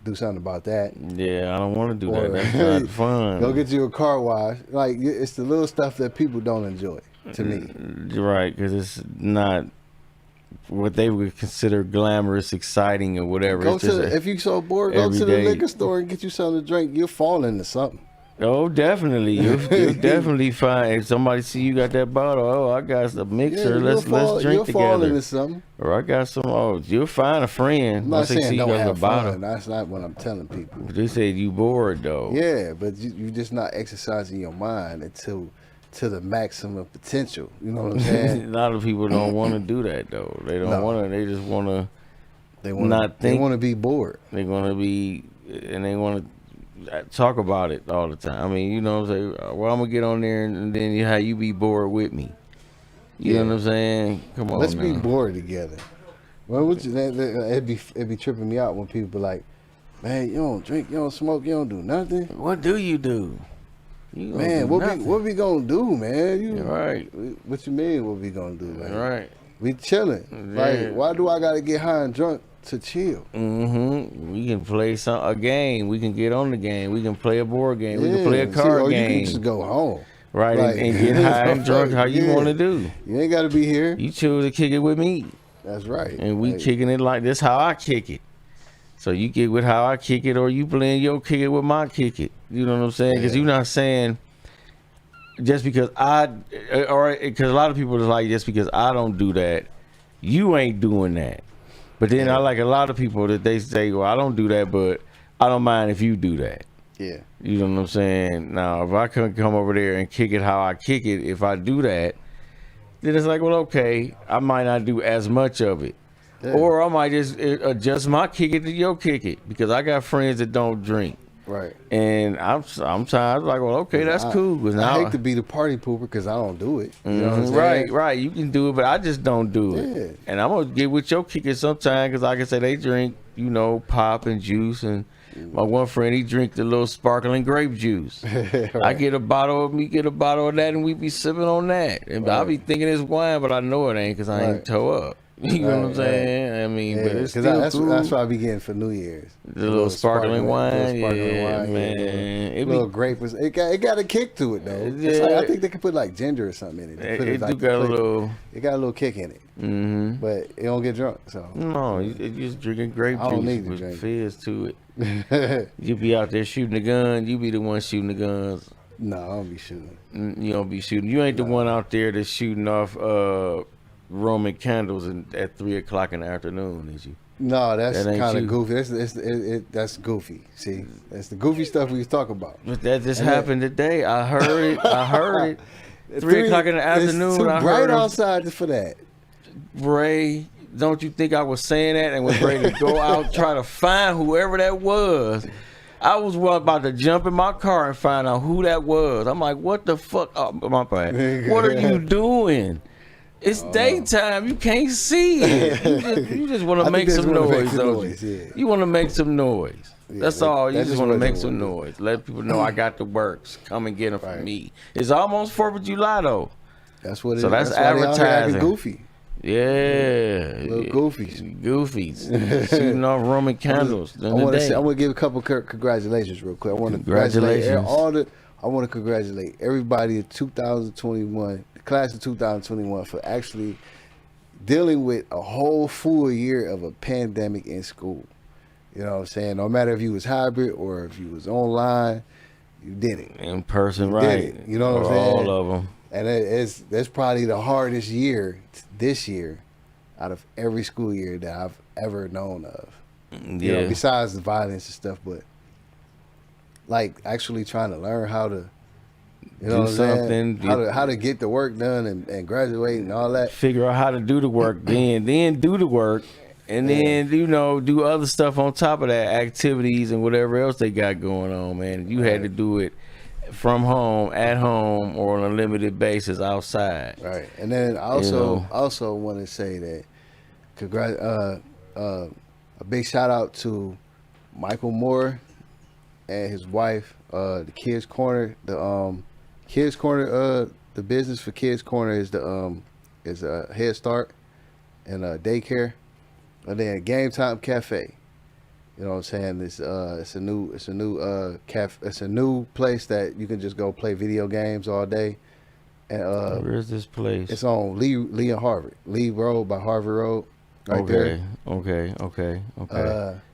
do something about that. Yeah, I don't want to do Or- that. That's not fun. Go get you a car wash. Like, it's the little stuff that people don't enjoy, to me. You're right, because it's not what they would consider glamorous, exciting, or whatever. Go It's just if you're so bored, go to the everyday- liquor store and get you something to drink. You'll fall into something. Oh, definitely. You'll definitely find if somebody see you got that bottle. Oh, I got a mixer. Let's drink you'll fall together. into something. Or I got some. Oh, you'll find a friend. I'm not once they see saying you don't got the have bottle. fun. That's not what I'm telling people. They said you bored though. Yeah, but you're just not exercising your mind to the maximum potential. You know what I'm A saying? lot of people don't want to do that though. They don't No. want to. They just want to. They want Not They think- want to be bored. They're gonna be, and they want to talk about it all the time. I mean, you know what I'm saying? Well, I'm gonna get on there and then how you be bored with me. You know what I'm saying? Come on, Let's now. be bored together. Well, it'd be tripping me out when people be like, "Man, you don't drink, you don't smoke, you don't do nothing." What do you do? You don't Man, do nothing. what we gonna do, man? You're right. What you mean? What we gonna do, man? Right. We chilling. Yeah. Like, why do I gotta get high and drunk to chill? Mm-hmm. We can play a game. We can get on the game. We can play a board game. We can play a See, card or game. you can just go home. Right, Like- and get high and drunk how you Yeah. want to do. You ain't gotta be here. You choose to kick it with me. That's right. And we Like, kicking it like this how I kick it. So you get with how I kick it, or you blend your kick it with my kick it. You know what I'm saying? Because Yeah. you're not saying just because because a lot of people is like, just because I don't do that, you ain't doing that. But then I like a lot of people that they say, well, I don't do that, but I don't mind if you do that. Yeah. You know what I'm saying? Now, if I can come over there and kick it how I kick it, if I do that, then it's like, well, okay, I might not do as much of it. Yeah. Or I might just adjust my kick it to your kick it, because I got friends that don't drink. Right. And I'm sometimes like, well, okay, that's cool. 'Cause I now, hate to be the party pooper because I don't do it. You know what I'm saying? right. You can do it, but I just don't do it. Yeah. And I'm gonna get with your kick it sometime, because like I say, they drink, pop and juice. And my one friend, he drink the little sparkling grape juice. I get a bottle of that, and we be sipping on that. And I'll be thinking it's wine, but I know it ain't, because I ain't Right. toe up. You know what I'm saying? I mean, but it's still that's cool. that's what I be getting for New Year's. The little sparkling wine, yeah, man. It little grape was it got a kick to it though. Yeah. It's like, I think they could put like ginger or something in it. It do got a little. It got a little kick in it, but it don't get drunk. So No, you just drinking grape I don't juice need to with drink. fizz to it. You be out there shooting the gun. You be the one shooting the guns. No, I don't be shooting. You don't be shooting. You ain't the one out there that's shooting off Roman candles at 3:00 in the afternoon, is you? No, that's That ain't kind of you. goofy. That's goofy. See, that's the goofy stuff we was talking about. But that just happened today. I heard it. I heard it. 3:00 in the afternoon. It's too I bright heard him. outside for that. Ray, don't you think I was saying that and was ready to go out try to find whoever that was? I was about to jump in my car and find out who that was. I'm like, what the fuck? Oh, my bad. What are you doing? It's daytime. You can't see it. You just want to make some noise, don't you? You want to make some noise. That's all. You just want to make some noise. Let people know I got the works. Come and get them from me. It's almost 4th of July, though. That's what it is. So that's why they out here acting advertising. goofy. Yeah. Little goofies. Goofies. Shooting off Roman candles. I want to give a couple congratulations real quick. I want to congratulate I want to congratulate everybody in 2021, the class of 2021, for actually dealing with a whole full year of a pandemic in school. You know what I'm saying? No matter if you was hybrid or if you was online, you did it. In person, You right. did it. You know what I'm saying? All of them. And that's probably the hardest year this year out of every school year that I've ever known of. You know, besides the violence and stuff, but like actually trying to learn how to do something, how to get the work done and graduate and all that. Figure out how to do the work, then do the work, and then do other stuff on top of that, activities and whatever else they got going on, man. You had to do it from home, at home, or on a limited basis outside. Right. And then I also want to say that a big shout out to Michael Moore and his wife, the Kids Corner. The Kids Corner, the business for Kids Corner is a Head Start and daycare, and then Game Time Cafe. You know what I'm saying? It's a new place that you can just go play video games all day. And where is this place? It's on Lee and Harvard, Lee Road by Harvard Road, right there. Okay.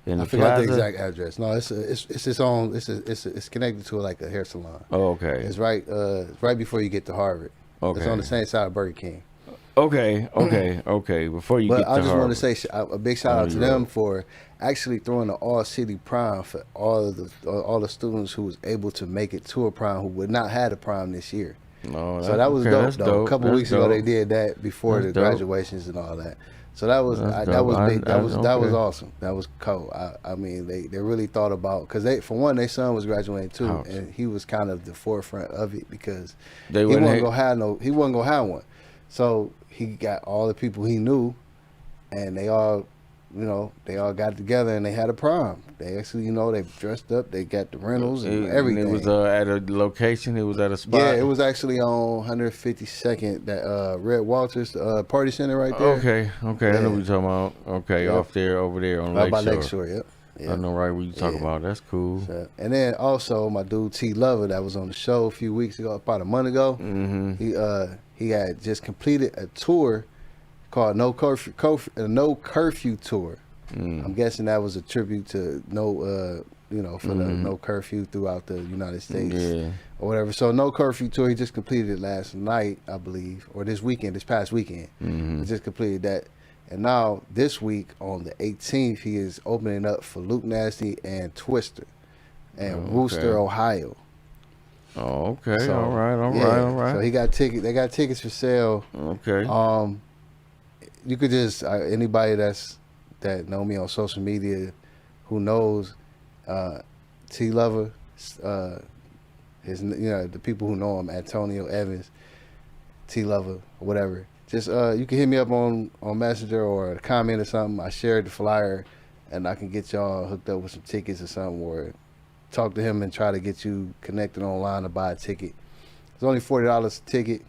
In the I forgot plaza? the exact address. No, it's connected to like a hair salon. Oh, okay. It's right before you get to Harvard. Okay. It's on the same side of Burger King. Okay. Before you get to But I just Harvard. want to say a big shout out to them for actually throwing an all-city prom for all the students who was able to make it to a prom who would not have a prom this year. No, So that was dope, that's though. A couple weeks ago they dope. did that before That's the dope. graduations and all that. So that was That's that dope. was big. That was okay. awesome. That was cool. I mean they really thought about, because for one, their son was graduating too, Ouch. and he was kind of the forefront of it because They he wouldn't wasn't gonna have one. So he got all the people he knew, and they all got together and they had a prom. They actually, they dressed up, they got the rentals and everything. It was at a location. It was at a spot. Yeah, it was actually on 152nd, that Red Walters Party Center right there. Okay. I know what you're talking about. Okay, Yeah. over there on Right by Lakeshore. Lakeshore, yep. Yeah. I know right what you talk Yeah. about. That's cool. So, and then also my dude T Lover that was on the show a few weeks ago, about a month ago. Mm-hmm. He had just completed a tour called No Curfew Tour. I'm guessing that was a tribute to the no curfew throughout the United States, or whatever. So No Curfew Tour, he just completed it last night, I believe, or this past weekend. He just completed that. And now this week on the 18th, he is opening up for Luke Nasty and Twister and Wooster, Ohio. Oh, okay. So, all right. So he got tickets. They got tickets for sale. Okay. You could just anybody that know me on social media, who knows T Lover, the people who know him, Antonio Evans, T Lover, or whatever. Just you can hit me up on Messenger or a comment or something. I shared the flyer, and I can get y'all hooked up with some tickets or something, or talk to him and try to get you connected online to buy a ticket. It's only $40 a ticket,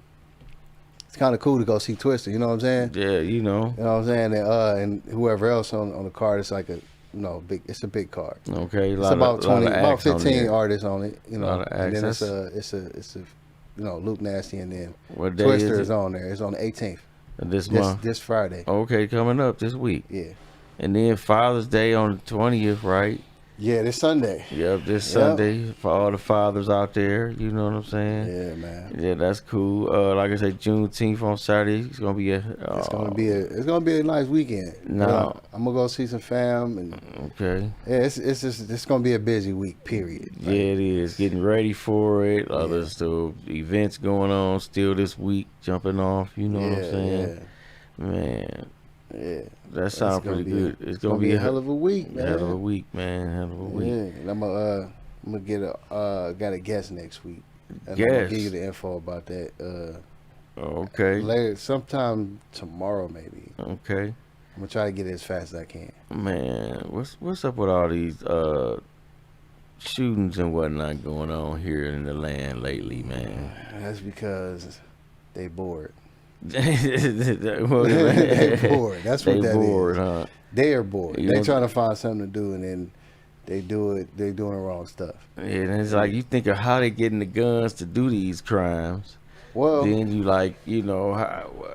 it's kind of cool to go see Twister. You know what I'm saying? Yeah, You know what I'm saying? And whoever else on the card, it's like big. It's a big card. Okay, It's about 20, about 15 artists. artists on it. You know, Lot of and then acts. it's a Luke Nasty, and then What day Twister is is on there. It's on the 18th. this month? This Friday. Okay, coming up this week. Yeah. And then Father's Day on the 20th, right? Yeah, this Sunday. Yep, this Yep. Sunday for all the fathers out there. You know what I'm saying? Yeah, man. Yeah, that's cool. Like I said, Juneteenth on Saturday. It's gonna be It's gonna be a nice weekend. No. I'm gonna go see some fam, and okay. yeah, it's gonna be a busy week. Period. Yeah, it is. Getting ready for it. There's still events going on still this week, jumping off. You know what I'm saying? Man, Yeah. that sounds pretty good. It's gonna be a hell of a week, man. hell of a week, man. Hell of a week. Yeah, and I'm gonna get got a guest next week. And I'm Guest? gonna give you the info about that Okay. later, sometime tomorrow maybe. Okay. I'm gonna try to get it as fast as I can. Man, what's up with all these shootings and whatnot going on here in the land lately, man? That's because they bored. Well, They bored. That's what they that bored, is. huh? They are bored. You They know- trying to find something to do, and then they do it. They're doing the wrong stuff. Yeah, and it's like you think of how they getting the guns to do these crimes. Well, Then you like,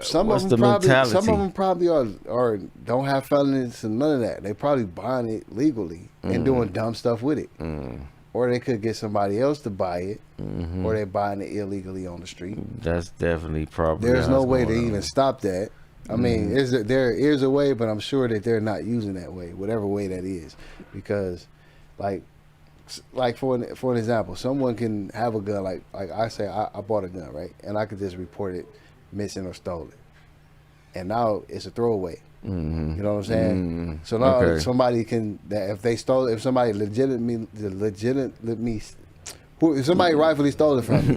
some what's of the them probably, mentality? some of them probably are don't have felonies and none of that. They probably buying it legally and doing dumb stuff with it, or they could get somebody else to buy it, or they're buying it illegally on the street. That's definitely probably. There's how no it's way to going on. even stop that. I mean, there is a way, but I'm sure that they're not using that way, whatever way that is, because, like for an example, someone can have a gun, like I say, I bought a gun, right, and I could just report it missing or stolen, and now it's a throwaway. You know what I'm saying? So now Okay. somebody can, that if somebody if somebody rightfully stole it from me,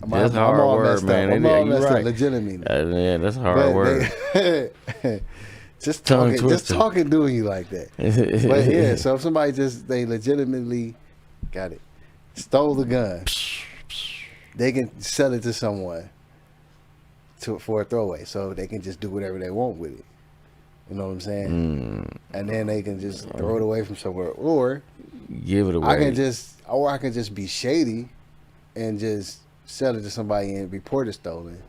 That's a hard all word, messed man. up. I'm Yeah, all you messed up, right. legitimately. Yeah, that's a hard word. Just Tongue talking, twister. doing you like that. But yeah, so if somebody they legitimately got it, stole the gun, they can sell it to someone for a throwaway, so they can just do whatever they want with it. You know what I'm saying? And then they can just throw it away from somewhere, or Give it away. I can just be shady and just sell it to somebody and report it stolen,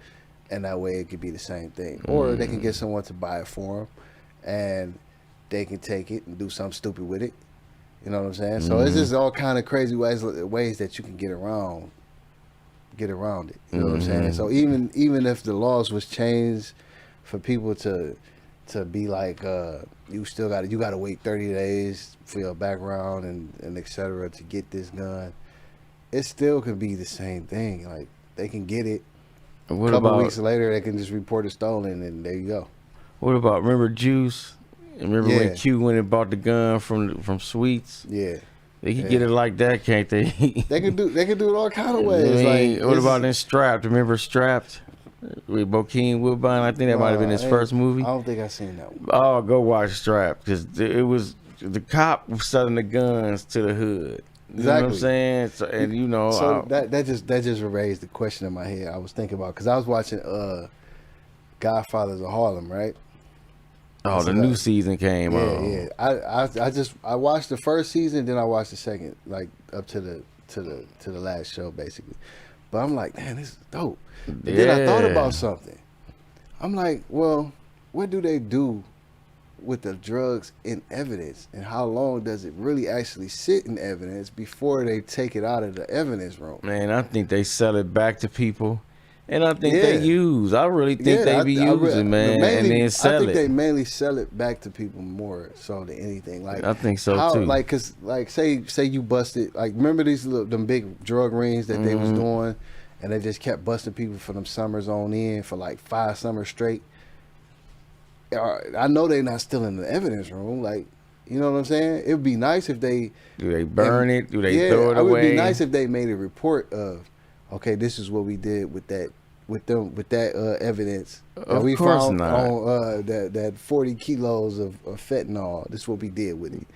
and that way it could be the same thing. Or they can get someone to buy it for them, and they can take it and do something stupid with it. You know what I'm saying? So it's just all kind of crazy ways that you can get around it. You know what I'm saying? So even if the laws was changed for people to be like, you gotta wait 30 days for your background and et cetera to get this gun, it still could be the same thing. Like, they can get it, a What couple about weeks later they can just report it stolen, and there you go. remember Juice? Remember Yeah. when Q went and bought the gun from Sweets? Yeah, They can get it like that, can't they? they can do it all kind of ways. I mean, Like, what it's- about in Strapped? Remember Strapped with Bokeem Woodbine? I think that might have been his first movie. I don't think I seen that one. Oh, go watch Strapped, because it was the cop was selling the guns to the hood. You know what I'm Exactly. saying? So, and So that just raised the question in my head. I was thinking about, because I was watching Godfathers of Harlem, right? oh, the new season came on. Yeah. I watched the first season, then I watched the second, like up to the last show basically. But I'm like, man, this is dope. And then I thought Yeah. about something. I'm like, well, what do they do with the drugs in evidence, and how long does it really actually sit in evidence before they take it out of the evidence room? Man, I think they sell it back to people, and I think they Yeah. use. I really think they be using, man, and then sell I think they it. mainly sell it back to people more so than anything. Like, I think so how, too. Like, cause like say you busted, like, remember them big drug rings that they was doing, and they just kept busting people for them summers on end for like 5 summers straight. I know they're not still in the evidence room. Like, you know what I'm saying? It would be nice if they Do they burn it? Do they yeah, throw it it would away? be nice if they made a report of, okay, this is what we did with that evidence that Of we course found not. on that 40 kilos of fentanyl. This is what we did with it,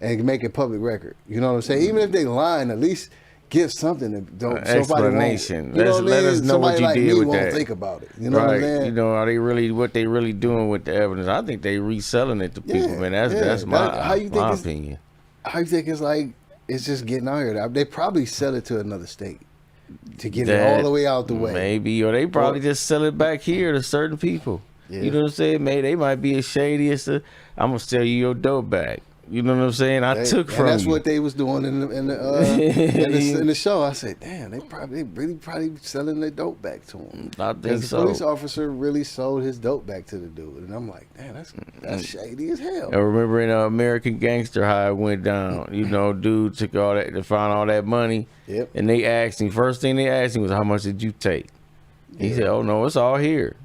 and make it public record. You know what I'm saying? Even if they lying, at least give something to don't Explanation. You know what I mean? Let us know what Somebody you like did me with won't that. think about it. You know Right. what I'm saying? You know, are they really what they really doing with the evidence? I think they reselling it to people, man. That's my opinion. How you think it's like it's just getting out here? They probably sell it to another state to get it all the way out the way. Maybe, or they probably just sell it back here to certain people. Yeah. You know what I'm saying? Maybe they might be as shady as I'm gonna sell you your dope back. You know what I'm saying? Took from that's you. what they was doing in the show. I said, damn, they really selling their dope back to him. I think the so. police officer really sold his dope back to the dude, and I'm like, damn, that's shady as hell. I remember in American Gangster how it went down. You know, dude took all that to find all that money. Yep. And they asked him. First thing they asked him was, "How much did you take?" He said, "Oh no, it's all here."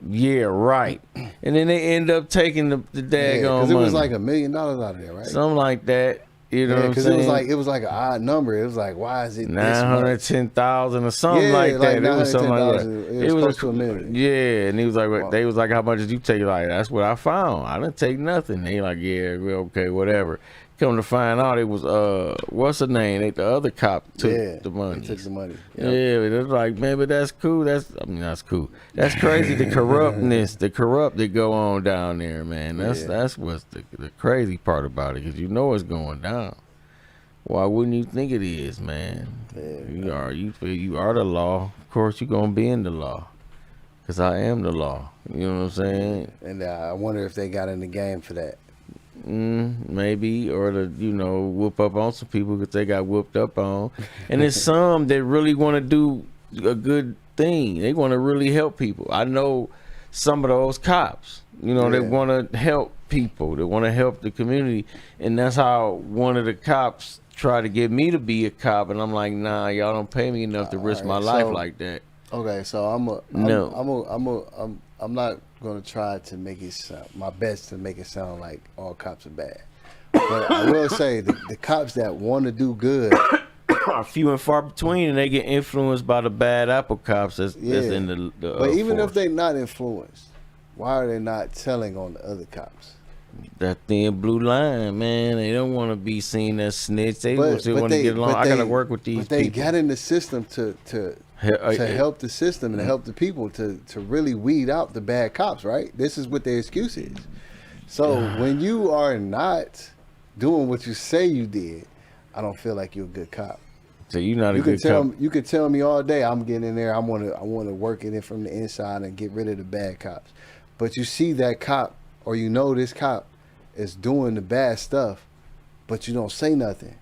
Yeah, right. And then they end up taking the daggone because it money. was like $1 million out of there, right? Something like that. You know what I'm because saying? it was like an odd number. It was like, why is it 910,000 or something like that. It was something like that. It was close to $1 million. Yeah, and he was like, they was like, how much did you take? Like, that's what I found. I didn't take nothing. They like, yeah, well, okay, whatever. Come to find out, it was what's her name? The other cop took the money. Took the money. Yep. Yeah, they're like, man, but that's cool. That's cool. That's crazy. The corrupt that go on down there, man. That's what's the crazy part about it, because you know it's going down. Why wouldn't you think it is, man? Yeah. You are the law. Of course, you're gonna be in the law, because I am the law. You know what I'm saying? And I wonder if they got in the game for that. Maybe, or to whoop up on some people because they got whooped up on. And there's some that really want to do a good thing. They want to really help people. I know some of those cops, they want to help people. They want to help the community. And that's how one of the cops tried to get me to be a cop. And I'm like, nah, y'all don't pay me enough to risk my life like that. Okay, so I'm not gonna try to make it sound my best to make it sound like all cops are bad, but I will say the cops that want to do good are few and far between, and they get influenced by the bad apple cops that's in the but even force. if they're not influenced, why are they not telling on the other cops? That thin blue line, man. They don't want to be seen as snitch. They want to get along. I gotta work with these people. They got in the system to help the system and help the people to really weed out the bad cops, right? This is what their excuse is. So when you are not doing what you say you did, I don't feel like you're a good cop. So you're not a good cop. You could tell me all day I'm getting in there. I want to work it in from the inside and get rid of the bad cops. But you see that cop, or this cop is doing the bad stuff, but you don't say nothing.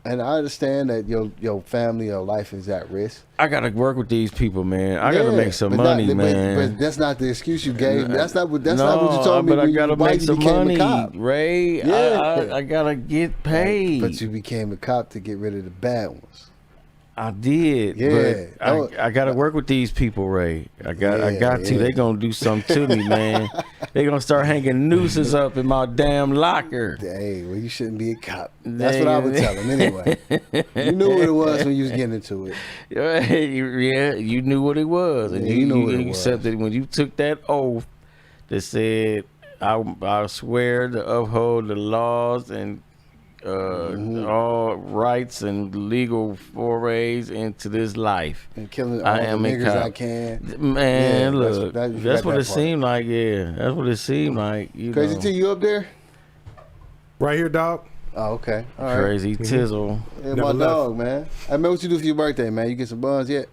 And I understand that your family or life is at risk. I gotta work with these people, man. I gotta make some money, man. But that's not the excuse you gave. That's not what you told me. But I gotta make some money, Ray. Yeah. I gotta get paid. But you became a cop to get rid of the bad ones. I did. Yeah. But I gotta work with these people, Ray. I got to. They gonna do something to me, man. They gonna start hanging nooses up in my damn locker. Hey, well, you shouldn't be a cop. That's what I would tell them anyway. You knew what it was when you was getting into it. Yeah, you knew what it was, and you knew what it was. Except that when you took that oath that said, "I swear to uphold the laws and all rights and legal forays into this life, and killing all the niggers I can." Man, look, that's what it seemed like. Yeah, that's what it seemed like. Crazy T, you up there? Right here, dog. Oh, okay. All right. Crazy Tizzle. Yeah, my dog, man. I mean, what you do for your birthday, man? You get some buns yet?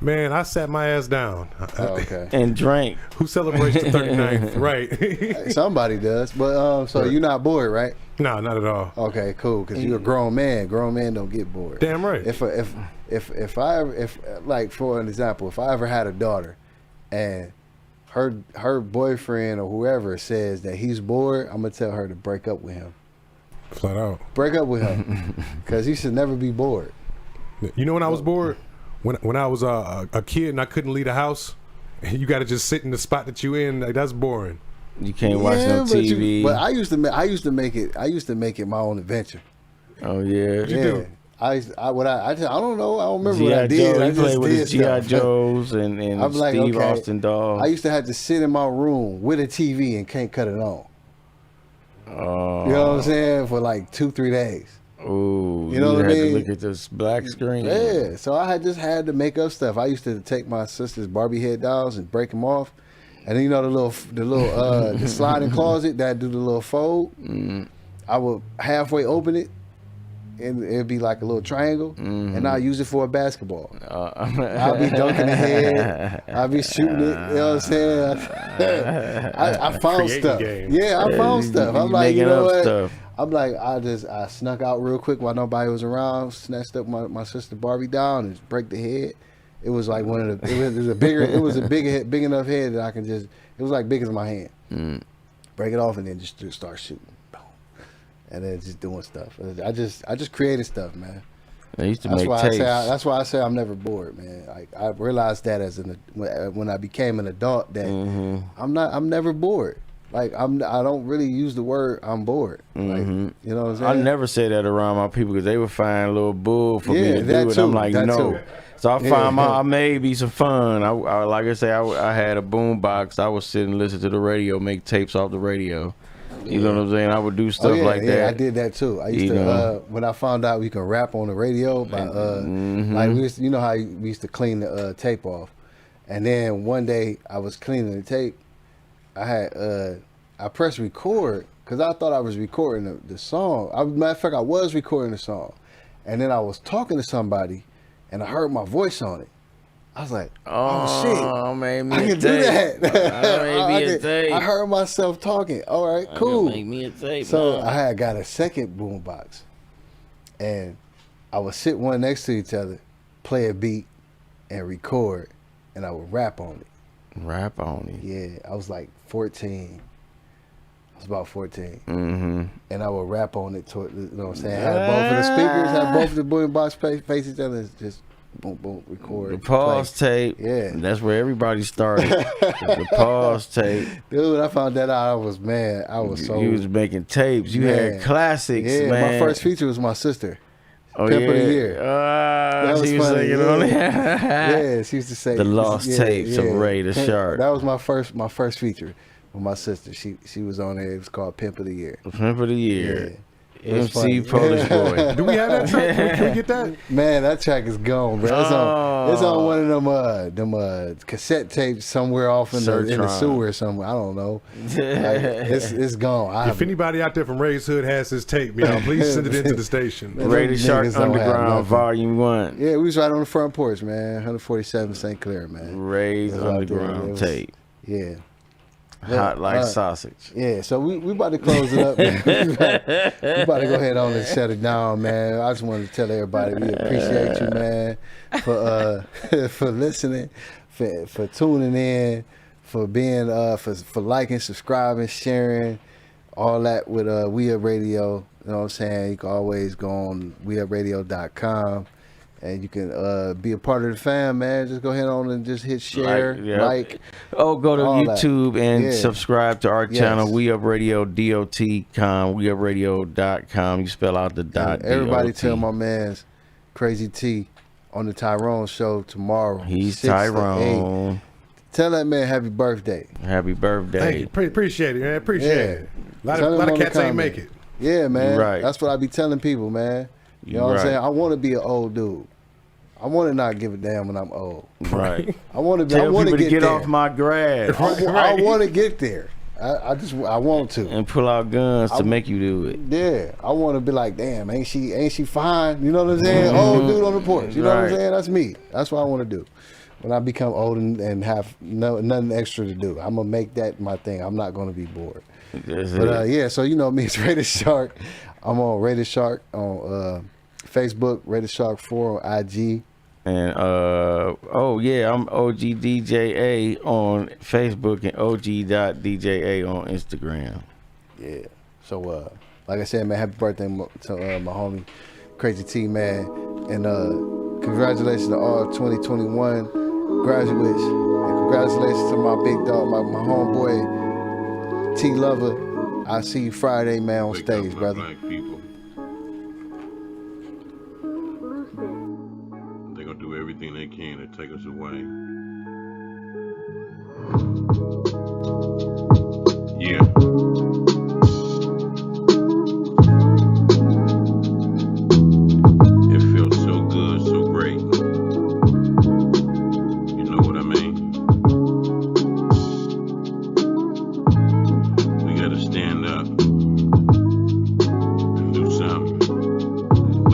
Man, I sat my ass down. Oh, okay. And drank. Who celebrates the 39th? Right. Somebody does. But so you're not bored, right? No, not at all. Okay, cool. Because you're a grown man. Grown men don't get bored. Damn right. If like, for an example, if I ever had a daughter and her boyfriend or whoever says that he's bored, I'm gonna tell her to break up with him. Flat out. Break up with him, because he should never be bored. You know when I was bored? When I was a kid and I couldn't leave the house, you got to just sit in the spot that you in. Like, that's boring. You can't watch no TV. But I used to make it my own adventure. Oh yeah. What you do? I don't know. I don't remember what I did. Joe, I he played with his G.I. stuff. Joes and I'm like, Steve okay. Austin dolls. I used to have to sit in my room with a TV and can't cut it on. You know what I'm saying? For like 2-3 days. Oh, You know what I had to mean? look at this black screen. Yeah, so I had to make up stuff. I used to take my sister's Barbie head dolls and break them off, and then you know the sliding closet that do the little fold. I would halfway open it, and it'd be like a little triangle, and I use it for a basketball. I'll be dunking the head. I'll be shooting it. You know what I'm saying? I found Creating stuff. games. Yeah, I found stuff. I'm like, you making know up what? stuff. I'm like, I snuck out real quick while nobody was around, snatched up my sister Barbie doll and break the head. It was like one of the. It was a big enough head that I can just. It was like big as my hand. Break it off and then just start shooting, boom, and then just doing stuff. I just created stuff, man. I used to That's make why tapes. that's why I say I'm never bored, man. Like I realized that when I became an adult that I'm never bored. Like I don't really use the word I'm bored. Like, you know what I'm saying? I never say that around my people because they would find a little bull for me to that do it. too, I'm like, that no. too. So I find Yeah. I made me some fun. I like I say, I had a boom box. I would sit and listen to the radio, make tapes off the radio. You know what I'm saying? I would do stuff like that. I did that too. I used to when I found out we can rap on the radio by like we used to, you know how we used to clean the tape off, and then one day I was cleaning the tape. I pressed record because I thought I was recording the song. Matter of fact, I was recording the song, and then I was talking to somebody, and I heard my voice on it. I was like, "Oh shit, made me I a can do tape. that." Made me a tape. I heard myself talking. All right, cool. Make me a tape. So man. I had got a second boombox, and I would sit one next to each other, play a beat, and record, and I would rap on it. Rap on it. Yeah, I was like 14. I was about 14, and I would rap on it. You know what I'm saying? Had both of the speakers, had both of the boombox face each other, and just boom, boom, record. The pause play. tape. Yeah. That's where everybody started. The pause tape. Dude, I found that out. I was mad. I was so. You was making tapes. You Man. had classics, Yeah, man. my first feature was my sister. Oh, Pimp yeah. of the Year. That was She was funny, singing yeah. on it. Yeah, she used to say The lost tapes of Ray the Shark. That was my first feature with my sister. She was on there. It was called Pimp of the Year. Pimp of the Year. Yeah. It was MC funny. Polish Boy. Do we have that track? Can we get that? Man, that track is gone, bro. It's on one of them cassette tapes somewhere off in the Sertron. sewer somewhere. I don't know. Like, it's gone. If anybody out there from Ray's Hood has his tape, please send it into the station. Man, Ray the them Shark niggas don't have Underground nothing. Volume 1. Yeah, we was right on the front porch, man. 147 St. Clair, man. Ray's It was out there. It Underground was- tape. Yeah. Hot like sausage. Yeah, so we about to close it up, man. we about to go ahead on and shut it down, man. I just wanted to tell everybody we appreciate you, man, for for listening, for tuning in, for being for liking, subscribing, sharing, all that with We Up Radio. You know what I'm saying? You can always go on WeUpRadio.com. And you can be a part of the fam, man. Just go ahead on and just hit share, like. Oh, go to all that. YouTube and Yeah. subscribe to our channel, Yes. We Up Radio, DOT.com, WeUpRadio.com. You spell out the dot. Everybody DOT. tell my man's Crazy T on the Tyrone show tomorrow. He's 6 to 8. Tyrone. Tell that man happy birthday. Happy birthday. Thank you. Appreciate it, man. Appreciate it. A lot Tell him of on the cats ain't comment. make it. Yeah, man. You right. That's what I be telling people, man. You know You what I'm right. saying? I want to be an old dude. I want to not give a damn when I'm old. Right. I want to be. Tell I want people to get there. off my grass I want to get there. I want to. and pull out guns to make you do it. Yeah, I want to be like, damn, ain't she fine? You know what I'm saying? Old dude on the porch. You know what I'm Right. saying? That's me. That's what I want to do. When I become old and have nothing extra to do, I'm gonna make that my thing. I'm not gonna be bored. That's But it. yeah, so you know me, it's Rated Shark. I'm on Rated Shark on Facebook, Rated Shark 4 on IG. And I'm OGDJA on Facebook and OG.DJA on Instagram. Yeah. So like I said, man, happy birthday to my homie Crazy T, man, and congratulations to all 2021 graduates, and congratulations to my big dog, my homeboy T Lover. I'll see you Friday, man, on Wake up, stage, my brother. black people. They're gonna do everything they can to take us away.